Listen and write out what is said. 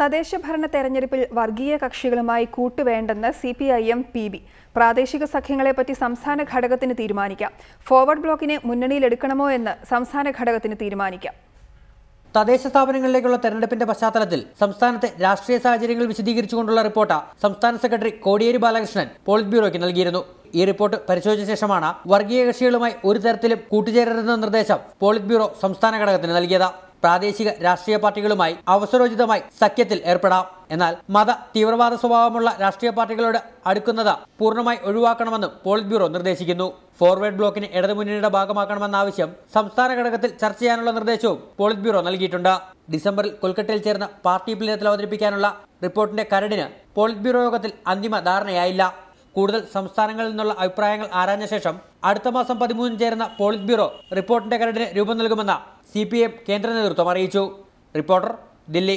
തദ്ദേശഭരണ തെരഞ്ഞെടുപ്പിൽ വർഗീയ കക്ഷികളുമായി കൂട്ടുവേണ്ടെന്ന് CPIM PB. പ്രാദേശിക സഖ്യങ്ങളെപ്പറ്റി സംസ്ഥാന ഘടകത്തിന് തീരുമാനിക്കാം. ഫോർവേഡ് ബ്ലോക്കിനെ മുന്നണിയിലെടുക്കണമോ എന്ന് സംസ്ഥാന ഘടകത്തിന് തീരുമാനിക്കാം. തദ്ദേശ സ്ഥാപനങ്ങളിലേക്കുള്ള തെരഞ്ഞെടുപ്പിന്റെ പശ്ചാത്തലത്തിൽ സംസ്ഥാനത്തെ രാഷ്ട്രീയ സാഹചര്യങ്ങൾ വിശദീകരിച്ചുകൊണ്ടുള്ള റിപ്പോർട്ട് സംസ്ഥാന സെക്രട്ടറി കോടിയേരി ബാലകൃഷ്ണൻ പോളിറ്റ് ബ്യൂറോയ്ക്ക് നൽകിയിരുന്നു. ഈ റിപ്പോർട്ട് പരിശോധിച്ച ശേഷമാണ് വർഗീയ കക്ഷികളുമായി ഒരു തരത്തിലും കൂട്ടുചേരരുതെന്ന നിർദ്ദേശം പോളിറ്റ് ബ്യൂറോ സംസ്ഥാന ഘടകത്തിന് നൽകിയത്. പ്രാദേശിക രാഷ്ട്രീയ പാർട്ടികളുമായി അവസരോചിതമായി സഖ്യത്തിൽ ഏർപ്പെടാം. എന്നാൽ മത തീവ്രവാദ സ്വഭാവമുള്ള രാഷ്ട്രീയ പാർട്ടികളോട് അടുക്കുന്നത് പൂർണ്ണമായി ഒഴിവാക്കണമെന്നും പോളിറ്റ് ബ്യൂറോ നിർദ്ദേശിക്കുന്നു. ഫോർവേഡ് ബ്ലോക്കിനെ ഇടതുമുന്നണിയുടെ ഭാഗമാക്കണമെന്ന ആവശ്യം സംസ്ഥാന ഘടകത്തിൽ ചർച്ച ചെയ്യാനുള്ള നിർദ്ദേശവും പോളിറ്റ് ബ്യൂറോ നൽകിയിട്ടുണ്ട്. ഡിസംബറിൽ കൊൽക്കത്തയിൽ ചേർന്ന പാർട്ടി പ്ലീനത്തിൽ അവതരിപ്പിക്കാനുള്ള റിപ്പോർട്ടിന്റെ കരടിന് പോളിറ്റ് ബ്യൂറോ യോഗത്തിൽ അന്തിമ ധാരണയായില്ല. കൂടുതൽ സംസ്ഥാനങ്ങളിൽ നിന്നുള്ള അഭിപ്രായങ്ങൾ ആരാഞ്ഞ ശേഷം അടുത്ത മാസം 13 ചേരുന്ന പോളിറ്റ് ബ്യൂറോ റിപ്പോർട്ടിന്റെ കരടിന് രൂപം നൽകുമെന്ന് CPIM കേന്ദ്ര നേതൃത്വം അറിയിച്ചു. റിപ്പോർട്ടർ, ദില്ലി.